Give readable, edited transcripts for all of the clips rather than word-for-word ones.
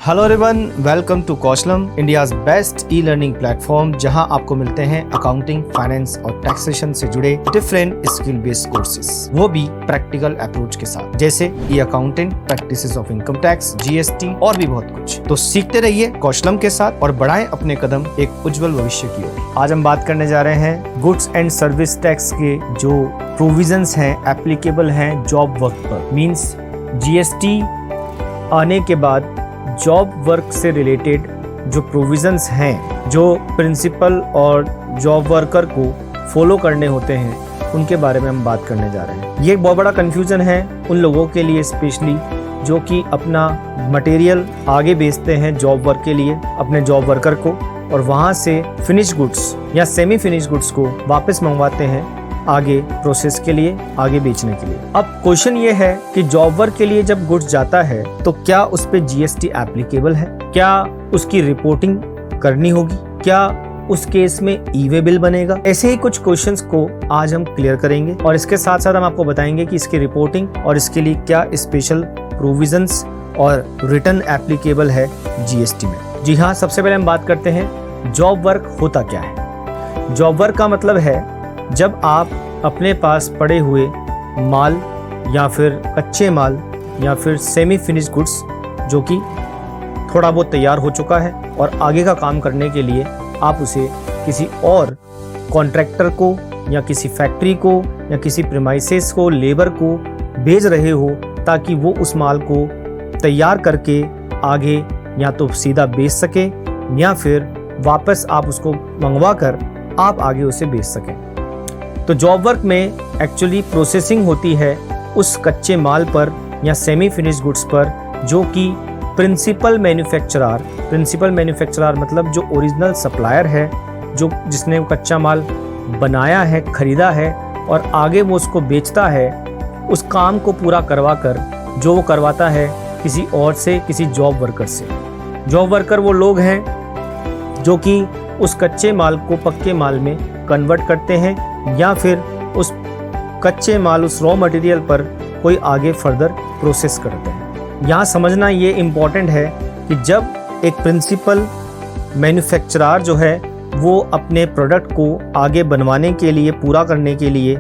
Hello everyone, welcome to Kaushalam, India's best e learning platform, जहां आपको मिलते हैं अकाउंटिंग, फाइनेंस और टैक्सेशन से जुड़े डिफरेंट स्किल बेस्ड कोर्सेज, वो भी प्रैक्टिकल अप्रोच के साथ, जैसे e accounting, practices of income tax, GST और भी बहुत कुछ। तो सीखते रहिए कौशलम के साथ और बढ़ाएं अपने कदम एक उज्जवल भविष्य की ओर। आज हम बात करने जा रहे हैं गुड्स एंड सर्विस टैक्स के जो प्रोविजंस हैं, एप्लीकेबल हैं जॉब वर्क पर। मीन्स जीएसटी आने के बाद जॉब वर्क से रिलेटेड जो प्रोविजंस हैं, जो प्रिंसिपल और जॉब वर्कर को फॉलो करने होते हैं, उनके बारे में हम बात करने जा रहे हैं। ये बहुत बड़ा कंफ्यूजन है उन लोगों के लिए स्पेशली जो कि अपना मटेरियल आगे बेचते हैं जॉब वर्क के लिए अपने जॉब वर्कर को, और वहाँ से फिनिश गुड्स या सेमी फिनिश गुड्स को वापस मंगवाते हैं आगे प्रोसेस के लिए, आगे बेचने के लिए। अब क्वेश्चन ये है कि जॉब वर्क के लिए जब गुड्स जाता है तो क्या उस पे जीएसटी एप्लीकेबल है, क्या उसकी रिपोर्टिंग करनी होगी, क्या उस केस में ई वे बिल बनेगा। ऐसे ही कुछ क्वेश्चंस को आज हम क्लियर करेंगे और इसके साथ साथ हम आपको बताएंगे कि इसकी रिपोर्टिंग और इसके लिए क्या स्पेशल प्रोविजंस और रिटर्न एप्लीकेबल है जीएसटी में। जी हाँ, सबसे पहले हम बात करते हैं जॉब वर्क होता क्या है। जॉब वर्क का मतलब है जब आप अपने पास पड़े हुए माल या फिर कच्चे माल या फिर सेमी फिनिश गुड्स जो कि थोड़ा बहुत तैयार हो चुका है और आगे का काम करने के लिए आप उसे किसी और कॉन्ट्रैक्टर को या किसी फैक्ट्री को या किसी प्रीमाइसेस को, लेबर को भेज रहे हो ताकि वो उस माल को तैयार करके आगे या तो सीधा बेच सके या फिर वापस आप उसको मंगवा कर आप आगे उसे बेच सकें। तो जॉब वर्क में एक्चुअली प्रोसेसिंग होती है उस कच्चे माल पर या सेमी फिनिश गुड्स पर जो कि प्रिंसिपल मैन्युफैक्चरर मतलब जो ओरिजिनल सप्लायर है, जो जिसने कच्चा माल बनाया है, खरीदा है और आगे वो उसको बेचता है, उस काम को पूरा करवा कर जो वो करवाता है किसी और से, किसी जॉब वर्कर से। जॉब वर्कर वो लोग हैं जो कि उस कच्चे माल को पक्के माल में कन्वर्ट करते हैं या फिर उस कच्चे माल, उस रॉ मटेरियल पर कोई आगे फर्दर प्रोसेस करते हैं। यहाँ समझना ये इम्पॉर्टेंट है कि जब एक प्रिंसिपल मैन्युफैक्चरर जो है वो अपने प्रोडक्ट को आगे बनवाने के लिए, पूरा करने के लिए,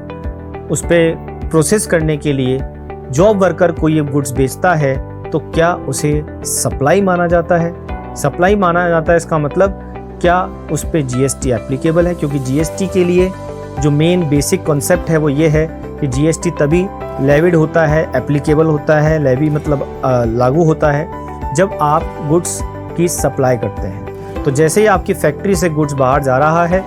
उस पर प्रोसेस करने के लिए जॉब वर्कर को ये गुड्स बेचता है, तो क्या उसे सप्लाई माना जाता है? सप्लाई माना जाता है, इसका मतलब क्या उस पे जीएसटी एप्लीकेबल है? क्योंकि जीएसटी के लिए जो मेन बेसिक कॉन्सेप्ट है वो ये है कि जीएसटी तभी लेविड होता है, एप्लीकेबल होता है, लेवी मतलब लागू होता है जब आप गुड्स की सप्लाई करते हैं। तो जैसे ही आपकी फैक्ट्री से गुड्स बाहर जा रहा है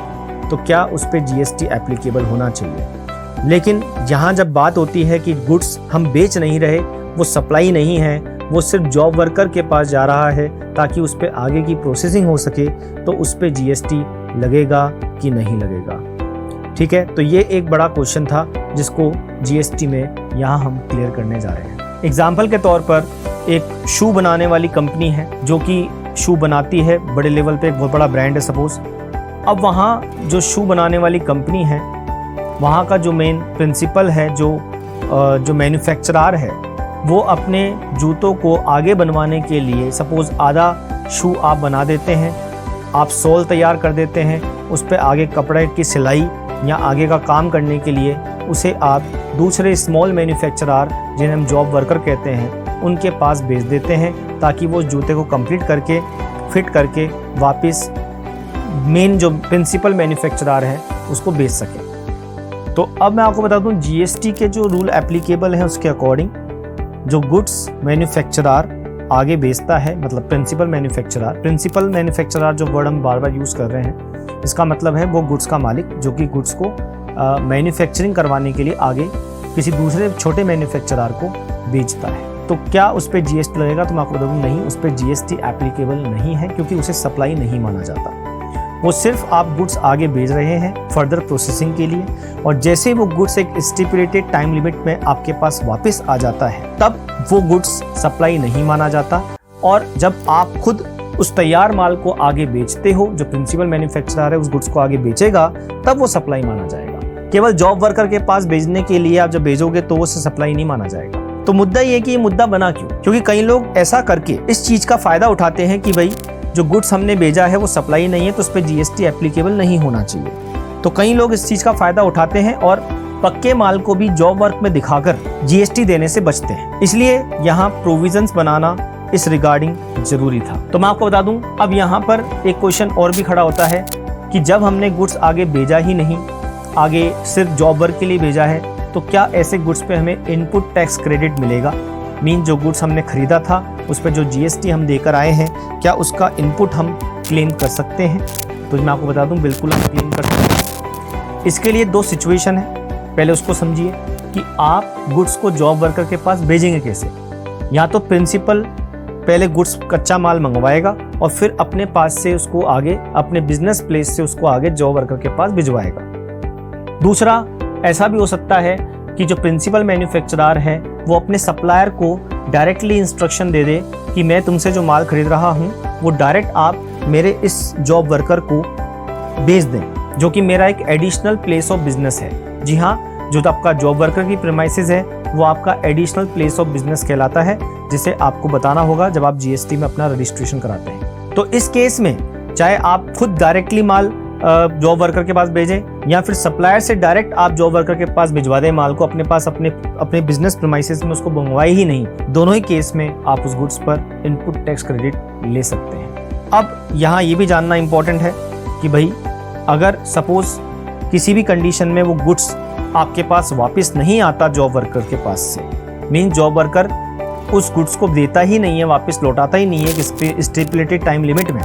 तो क्या उस पे जीएसटी एप्लीकेबल होना चाहिए। लेकिन यहाँ जब बात होती है कि गुड्स हम बेच नहीं रहे, वो सप्लाई नहीं है, वो सिर्फ जॉब वर्कर के पास जा रहा है ताकि उस पर आगे की प्रोसेसिंग हो सके, तो उस पर जीएसटी लगेगा कि नहीं लगेगा। ठीक है, तो ये एक बड़ा क्वेश्चन था जिसको जीएसटी में यहाँ हम क्लियर करने जा रहे हैं। एग्जाम्पल के तौर पर एक शू बनाने वाली कंपनी है जो कि शू बनाती है बड़े लेवल पे, एक बहुत बड़ा ब्रांड है सपोज। अब वहाँ जो शू बनाने वाली कंपनी है, वहाँ का जो मेन प्रिंसिपल है, जो मैन्युफैक्चरर है, वो अपने जूतों को आगे बनवाने के लिए सपोज आधा शू आप बना देते हैं, आप सोल तैयार कर देते हैं, उस पर आगे कपड़े की सिलाई या आगे का काम करने के लिए उसे आप दूसरे स्मॉल मैन्युफैक्चरर, जिन्हें हम जॉब वर्कर कहते हैं, उनके पास भेज देते हैं ताकि वो जूते को कंप्लीट करके, फिट करके वापस मेन जो प्रिंसिपल मैन्युफैक्चरर है उसको बेच सके। तो अब मैं आपको बता दूं जीएसटी के जो रूल एप्लीकेबल हैं उसके अकॉर्डिंग जो गुड्स मैन्युफैक्चरर आगे बेचता है, मतलब प्रिंसिपल मैन्युफैक्चरर जो वर्ड हम बार बार यूज़ कर रहे हैं, इसका मतलब है वो गुड्स का मालिक जो कि गुड्स को मैन्युफैक्चरिंग करवाने के लिए आगे किसी दूसरे छोटे मैन्युफैक्चरर को बेचता है। तो क्या उस पर जीएसटी लगेगा? तो मैं आपको बता दूँ नहीं, उस पर जीएसटी एप्लीकेबल नहीं है क्योंकि उसे सप्लाई नहीं माना जाता। वो सिर्फ आप गुड्स आगे भेज रहे हैं फर्दर प्रोसेसिंग के लिए, और जैसे वो गुड्स एक स्टिपुलेटेड टाइम लिमिट में आपके पास वापस आ जाता है तब वो गुड्स सप्लाई नहीं माना जाता। और जब आप खुद उस तैयार माल को आगे बेचते हो, जो प्रिंसिपल मैन्युफैक्चरर है उस गुड्स को आगे बेचेगा, तब वो सप्लाई माना जाएगा। केवल जॉब वर्कर के पास भेजने के लिए आप जब भेजोगे तो वो सप्लाई नहीं माना जाएगा। तो मुद्दा ये कि ये मुद्दा बना क्यों? क्योंकि कई लोग ऐसा करके इस चीज का फायदा उठाते हैं कि भाई जो गुड्स हमने भेजा है वो सप्लाई नहीं है तो उस पर जीएसटी एप्लीकेबल नहीं होना चाहिए। तो कई लोग इस चीज का फायदा उठाते हैं और पक्के माल को भी जॉब वर्क में दिखाकर जीएसटी देने से बचते हैं। इसलिए यहाँ प्रोविजंस बनाना इस रिगार्डिंग जरूरी था। तो मैं आपको बता दूं, अब यहाँ पर एक क्वेश्चन और भी खड़ा होता है कि जब हमने गुड्स आगे भेजा ही नहीं, आगे सिर्फ जॉब वर्क के लिए भेजा है, तो क्या ऐसे गुड्स पे हमें इनपुट टैक्स क्रेडिट मिलेगा? मीन जो गुड्स हमने खरीदा था उस पर जो जीएसटी हम देकर आए हैं, क्या उसका इनपुट हम क्लेम कर सकते हैं? तो मैं आपको बता दूं, बिल्कुल हम क्लेम कर सकते हैं। इसके लिए दो सिचुएशन है, पहले उसको समझिए कि आप गुड्स को जॉब वर्कर के पास भेजेंगे कैसे। या तो प्रिंसिपल पहले गुड्स कच्चा माल मंगवाएगा और फिर अपने पास से उसको आगे अपने बिजनेस प्लेस से उसको आगे जॉब वर्कर के पास भिजवाएगा। दूसरा ऐसा भी हो सकता है कि जो प्रिंसिपल मैन्युफैक्चरर है वो अपने सप्लायर को डायरेक्टली इंस्ट्रक्शन दे दे कि मैं तुमसे जो माल खरीद रहा हूँ वो डायरेक्ट आप मेरे इस जॉब वर्कर को भेज दें, जो कि मेरा एक एडिशनल प्लेस ऑफ बिजनेस है। जी हाँ, जो तो आपका जॉब वर्कर की प्रीमाइसेस है वो आपका एडिशनल प्लेस ऑफ बिजनेस कहलाता है, जिसे आपको बताना होगा जब आप जीएसटी में अपना रजिस्ट्रेशन कराते हैं। तो इस केस में चाहे आप खुद डायरेक्टली माल जॉब वर्कर के पास भेजें या फिर सप्लायर से डायरेक्ट आप जॉब वर्कर के पास भिजवा दें माल को, अपने पास अपने बिजनेस प्रीमाइसेस में उसको मंगवाए ही नहीं, दोनों ही केस में आप उस गुड्स पर इनपुट टैक्स क्रेडिट ले सकते हैं। अब यहाँ ये भी जानना इंपॉर्टेंट है कि भाई अगर सपोज किसी भी कंडीशन में वो गुड्स आपके पास वापस नहीं आता जॉब वर्कर के पास से, मीन जॉब वर्कर उस गुड्स को देता ही नहीं है, वापस लौटाता ही नहीं है स्टिपुलेटेड टाइम लिमिट में,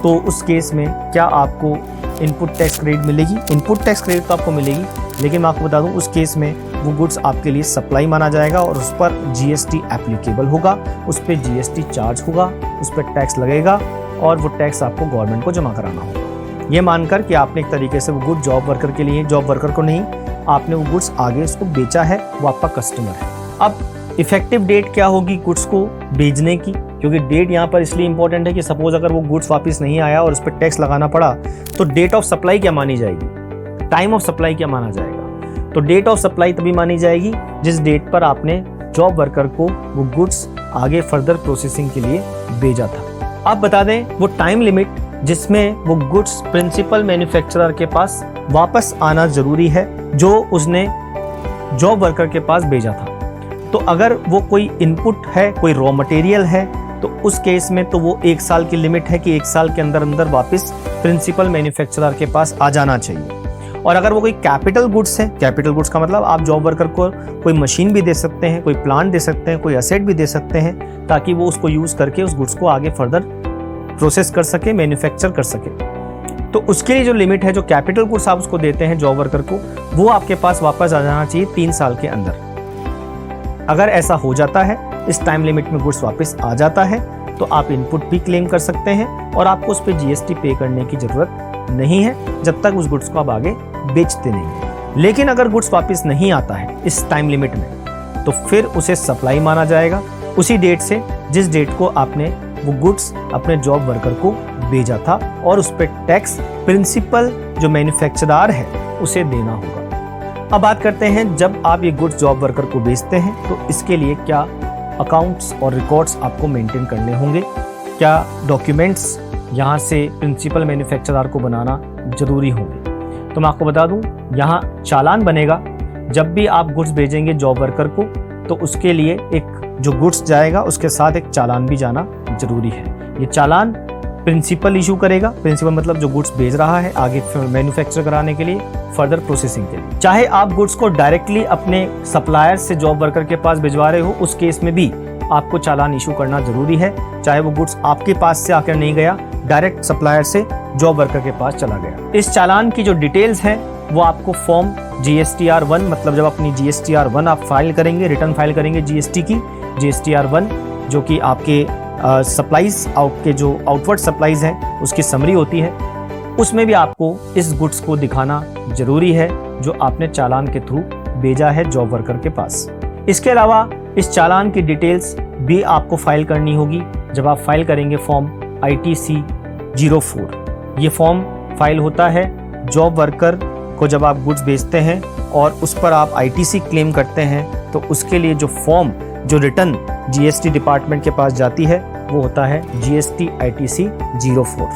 तो उस केस में क्या आपको इनपुट टैक्स क्रेडिट मिलेगी? इनपुट टैक्स क्रेडिट तो आपको मिलेगी, लेकिन मैं आपको बता दूं उस केस में वो गुड्स आपके लिए सप्लाई माना जाएगा और उस पर जीएसटी एप्लीकेबल होगा, उस पर जीएसटी चार्ज होगा, उस पर टैक्स लगेगा और वो टैक्स आपको गवर्नमेंट को जमा कराना होगा। ये मानकर कि आपने एक तरीके से वो गुड जॉब वर्कर के लिए, जॉब वर्कर को नहीं, आपने वो गुड्स आगे उसको बेचा है, वो आपका कस्टमर है। अब इफेक्टिव डेट क्या होगी गुड्स को भेजने की? क्योंकि डेट यहाँ पर इसलिए इंपॉर्टेंट है कि सपोज अगर वो गुड्स वापस नहीं आया और उस पर टैक्स लगाना पड़ा तो डेट ऑफ सप्लाई क्या मानी जाएगी, टाइम ऑफ सप्लाई क्या माना जाएगा? तो डेट ऑफ सप्लाई तभी मानी जाएगी जिस डेट पर आपने जॉब वर्कर को वो गुड्स आगे फर्दर प्रोसेसिंग के लिए भेजा था। आप बता दें वो टाइम लिमिट जिसमें वो गुड्स प्रिंसिपल मैन्युफैक्चरर के पास वापस आना जरूरी है जो उसने जॉब वर्कर के पास भेजा था। तो अगर वो कोई इनपुट है, कोई रॉ मटेरियल है, तो उस केस में तो वो 1 साल की लिमिट है कि 1 साल के अंदर अंदर वापस प्रिंसिपल मैन्युफैक्चरर के पास आ जाना चाहिए। और अगर वो कोई कैपिटल गुड्स है, कैपिटल गुड्स का मतलब आप जॉब वर्कर को कोई मशीन भी दे सकते हैं, कोई प्लांट दे सकते हैं, कोई एसेट भी दे सकते हैं ताकि वो उसको यूज़ करके उस गुड्स को आगे फर्दर प्रोसेस कर सके, मैन्युफैक्चर कर सके। तो उसके लिए जो लिमिट है, जो कैपिटल गुड्स आप उसको देते हैं जॉब वर्कर को, वो आपके पास वापस आ जाना चाहिए 3 साल के अंदर। अगर ऐसा हो जाता है, इस टाइम लिमिट में गुड्स वापस आ जाता है, तो आप इनपुट भी क्लेम कर सकते हैं और आपको उस पर जीएसटी पे करने की जरूरत नहीं है जब तक उस गुड्स को आप आगे बेचते नहीं। लेकिन अगर गुड्स वापस नहीं आता है इस टाइम लिमिट में, तो फिर उसे सप्लाई माना जाएगा उसी डेट से जिस डेट को आपने वो गुड्स अपने जॉब वर्कर को भेजा था और उस पर टैक्स प्रिंसिपल जो मैन्युफैक्चरर है उसे देना होगा। अब बात करते हैं, जब आप ये गुड्स जॉब वर्कर को बेचते हैं तो इसके लिए क्या अकाउंट्स और रिकॉर्ड्स आपको मेंटेन करने होंगे, क्या डॉक्यूमेंट्स यहाँ से प्रिंसिपल मैन्युफैक्चरर को बनाना जरूरी होंगे। तो मैं आपको बता दूं, यहाँ चालान बनेगा जब भी आप गुड्स भेजेंगे जॉब वर्कर को, तो उसके लिए एक जो गुड्स जाएगा उसके साथ एक चालान भी जाना जरूरी है। ये चालान प्रिंसिपल इशू करेगा, प्रिंसिपल मतलब जो गुड्स भेज रहा है आगे मैन्युफैक्चर कराने के लिए, फर्दर प्रोसेसिंग के लिए। चाहे आप गुड्स को डायरेक्टली अपने सप्लायर से जॉब वर्कर के पास भिजवा रहे हो, उस केस में भी आपको चालान इशू करना जरूरी है, चाहे वो गुड्स आपके पास से आकर नहीं गया, डायरेक्ट सप्लायर से जॉब वर्कर के पास चला गया। इस चालान की जो डिटेल्स हैं वो आपको फॉर्म GSTR-1, मतलब जब अपनी GSTR-1 आप फाइल करेंगे, रिटर्न फाइल करेंगे जीएसटी की, GSTR-1 जो कि आपके सप्लाईज के जो आउटवर्ड सप्लाईज हैं उसकी समरी होती है, उसमें भी आपको इस गुड्स को दिखाना जरूरी है जो आपने चालान के थ्रू भेजा है जॉब वर्कर के पास। इसके अलावा इस चालान की डिटेल्स भी आपको फाइल करनी होगी जब आप फाइल करेंगे फॉर्म ITC 04। ये फॉर्म फाइल होता है जॉब वर्कर को जब आप गुड्स बेचते हैं और उस पर आप ITC क्लेम करते हैं, तो उसके लिए जो फॉर्म, जो रिटर्न जीएसटी डिपार्टमेंट के पास जाती है वो होता है GST ITC 04।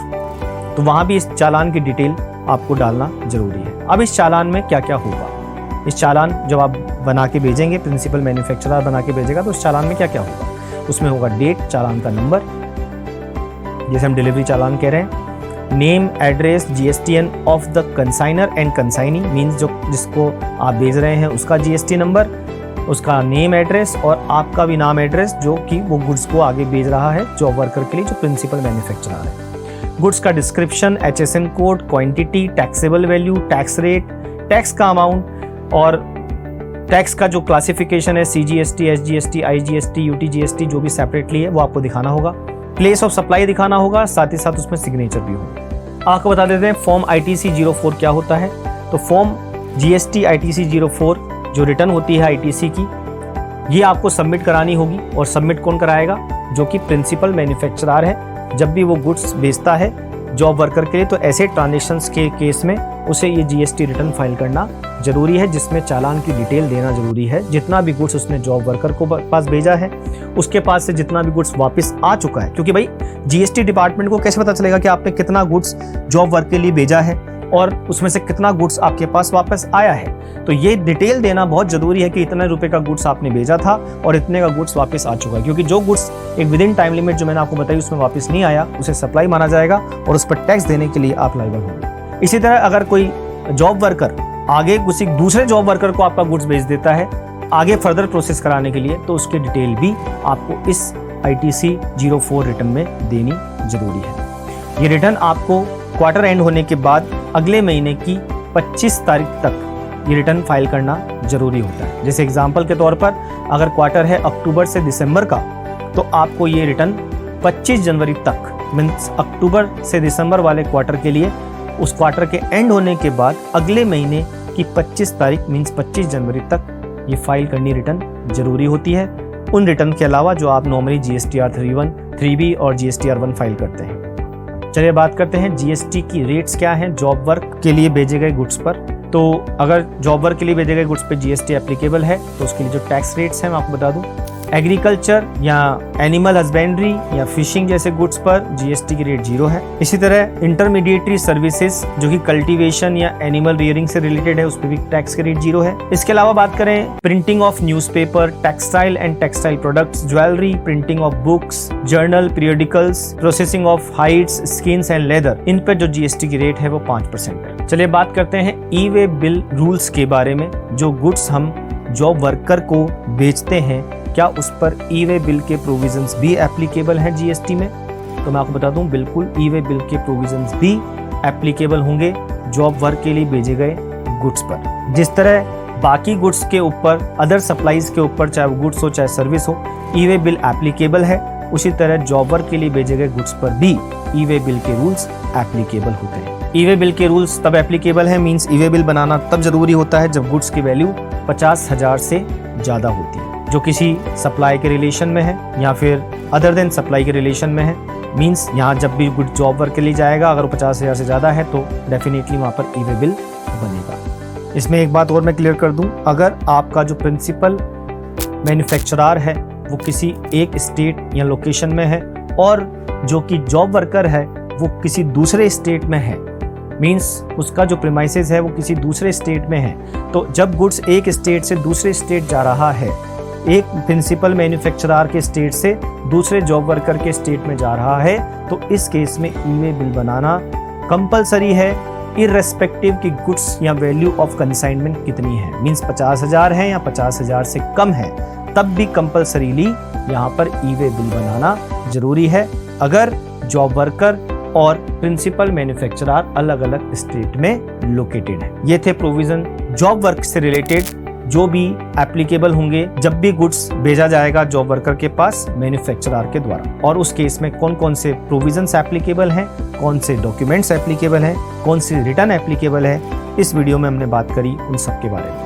तो वहाँ भी इस चालान की डिटेल आपको डालना जरूरी है। अब इस चालान में क्या क्या होगा, इस चालान जब आप बना के भेजेंगे, प्रिंसिपल मैन्युफैक्चरर बना के भेजेगा, तो उस चालान में क्या क्या होगा, उसमें होगा डेट, चालान का नंबर, जैसे हम डिलीवरी चालान कह रहे हैं, name, address, GSTN of the consignor and consignee, means जो जिसको आप भेज रहे हैं उसका GST नंबर, उसका नेम, एड्रेस और आपका भी नाम, एड्रेस, जो कि वो गुड्स को आगे भेज रहा है जॉब वर्कर के लिए जो प्रिंसिपल मैन्युफैक्चरर है। गुड्स का description, HSN code, quantity, taxable value, tax rate, tax का अमाउंट और टैक्स का जो क्लासिफिकेशन है CGST, SGST, IGST, UTGST जो भी सेपरेटली है वो आपको दिखाना होगा। प्लेस ऑफ सप्लाई दिखाना होगा, साथ ही साथ उसमें सिग्नेचर भी होगा। आपको बता देते हैं फॉर्म ITC 04 क्या होता है। तो फॉर्म GST ITC 04 जो रिटर्न होती है ITC की, ये आपको सबमिट करानी होगी। और सबमिट कौन कराएगा, जो कि प्रिंसिपल मैन्युफैक्चरर है। जब भी वो गुड्स बेचता है जॉब वर्कर के लिए, तो ऐसे ट्रांजेक्शंस के केस में उसे ये GST रिटर्न फाइल करना जरूरी है, जिसमें चालान की डिटेल देना जरूरी है। जितना भी गुड्स उसने जॉब वर्कर को पास भेजा है, उसके पास से जितना भी गुड्स वापस आ चुका है, क्योंकि भाई GST डिपार्टमेंट को कैसे पता चलेगा कि आपने कितना गुड्स जॉब वर्क के लिए भेजा है और उसमें से कितना गुड्स आपके पास वापस आया है। तो ये डिटेल देना बहुत जरूरी है कि इतने रुपए का गुड्स आपने भेजा था और इतने का गुड्स वापस आ चुका है, क्योंकि जो गुड्स एक विद इन टाइम लिमिट जो मैंने आपको बताई उसमें वापस नहीं आया, उसे सप्लाई माना जाएगा और उस पर टैक्स देने के लिए आप लायबल होंगे। इसी तरह अगर कोई जॉब वर्कर आगे किसी दूसरे जॉब वर्कर को आपका गुड्स भेज देता है आगे फर्दर प्रोसेस कराने के लिए, तो उसकी डिटेल भी आपको इस ITC 04 रिटर्न में देनी जरूरी है। ये रिटर्न आपको क्वार्टर एंड होने के बाद अगले महीने की 25 तारीख तक ये रिटर्न फाइल करना जरूरी होता है। जैसे एग्जांपल के तौर पर अगर क्वार्टर है अक्टूबर से दिसंबर का, तो आपको ये रिटर्न 25 जनवरी तक, मीन्स अक्टूबर से दिसंबर वाले क्वार्टर के लिए, उस क्वार्टर के एंड होने के बाद अगले महीने की 25 तारीख मीन्स 25 जनवरी तक ये फाइल करनी रिटर्न जरूरी होती है, उन रिटर्न के अलावा जो आप नॉर्मली GSTR 31, 3B और GSTR 1 फाइल करते हैं। चलिए बात करते हैं GST की रेट्स क्या हैं जॉब वर्क के लिए भेजे गए गुड्स पर। तो अगर जॉब वर्क के लिए भेजे गए गुड्स पे GST एप्लीकेबल है, तो उसके लिए जो टैक्स रेट्स हैं मैं आपको बता दूं। एग्रीकल्चर या एनिमल हस्बेंड्री या फिशिंग जैसे गुड्स पर GST की रेट 0 है। इसी तरह इंटरमीडिएटरी सर्विसेज जो कि कल्टीवेशन या एनिमल रियरिंग से रिलेटेड है, उस पर भी टैक्स की रेट 0 है। इसके अलावा बात करें printing of newspaper, textile and textile products, jewellery, printing of books, journal, periodicals, processing of hides, skins and leather, इन पर जो GST की रेट है वो 5% है। चलिए बात करते हैं ई-वे बिल रूल्स के बारे में। जो गुड्स हम जॉब वर्कर को बेचते हैं, क्या उस पर ई-वे बिल के प्रोविजंस भी एप्लीकेबल हैं GST में? तो मैं आपको बता दूं, बिल्कुल ई-वे बिल के प्रोविजंस भी एप्लीकेबल होंगे जॉब वर्क के लिए भेजे गए गुड्स पर। जिस तरह बाकी गुड्स के ऊपर, अदर सप्लाईज के ऊपर, चाहे वो गुड्स हो चाहे सर्विस हो, ई-वे बिल एप्लीकेबल है, उसी तरह जॉब वर्क के लिए भेजे गए गुड्स पर भी ई-वे बिल के रूल्स एप्लीकेबल होते हैं। ई-वे बिल के रूल्स तब एप्लीकेबल है, मीन्स ई-वे बिल बनाना तब जरूरी होता है जब गुड्स की वैल्यू 50,000 से ज़्यादा होती है, जो किसी सप्लाई के रिलेशन में है या फिर अदर देन सप्लाई के रिलेशन में है। मींस यहाँ जब भी गुड जॉब वर्क के लिए जाएगा, अगर वो 50,000 से ज़्यादा है तो डेफिनेटली वहाँ पर ई-वे बिल बनेगा। इसमें एक बात और मैं क्लियर कर दूँ, अगर आपका जो प्रिंसिपल मैन्युफैक्चरर है वो किसी एक स्टेट या लोकेशन में है और जो कि जॉब वर्कर है वो किसी दूसरे स्टेट में है, मीन्स उसका जो प्रीमाइसेस है वो किसी दूसरे स्टेट में है, तो जब गुड्स एक स्टेट से दूसरे स्टेट जा रहा है, एक प्रिंसिपल मैन्युफैक्चरर के स्टेट से दूसरे जॉब वर्कर के स्टेट में जा रहा है, तो इस केस में ई-वे बिल बनाना कंपलसरी है, इररेस्पेक्टिव की गुड्स या वैल्यू ऑफ कंसाइनमेंट कितनी है, मीन्स 50,000 है या 50,000 से कम है, तब भी कंपलसरीली यहाँ पर ई-वे बिल बनाना जरूरी है, अगर जॉब वर्कर और प्रिंसिपल मैन्युफैक्चरर अलग अलग स्टेट में लोकेटेड है। ये थे प्रोविजन जॉब वर्क से रिलेटेड जो भी एप्लीकेबल होंगे जब भी गुड्स भेजा जाएगा जॉब वर्कर के पास मैन्युफैक्चरर के द्वारा, और उस केस में कौन कौन से प्रोविजंस एप्लीकेबल हैं, कौन से डॉक्यूमेंट्स एप्लीकेबल हैं, कौन सी रिटर्न एप्लीकेबल है। इस वीडियो में हमने बात करी उन सब के बारे में।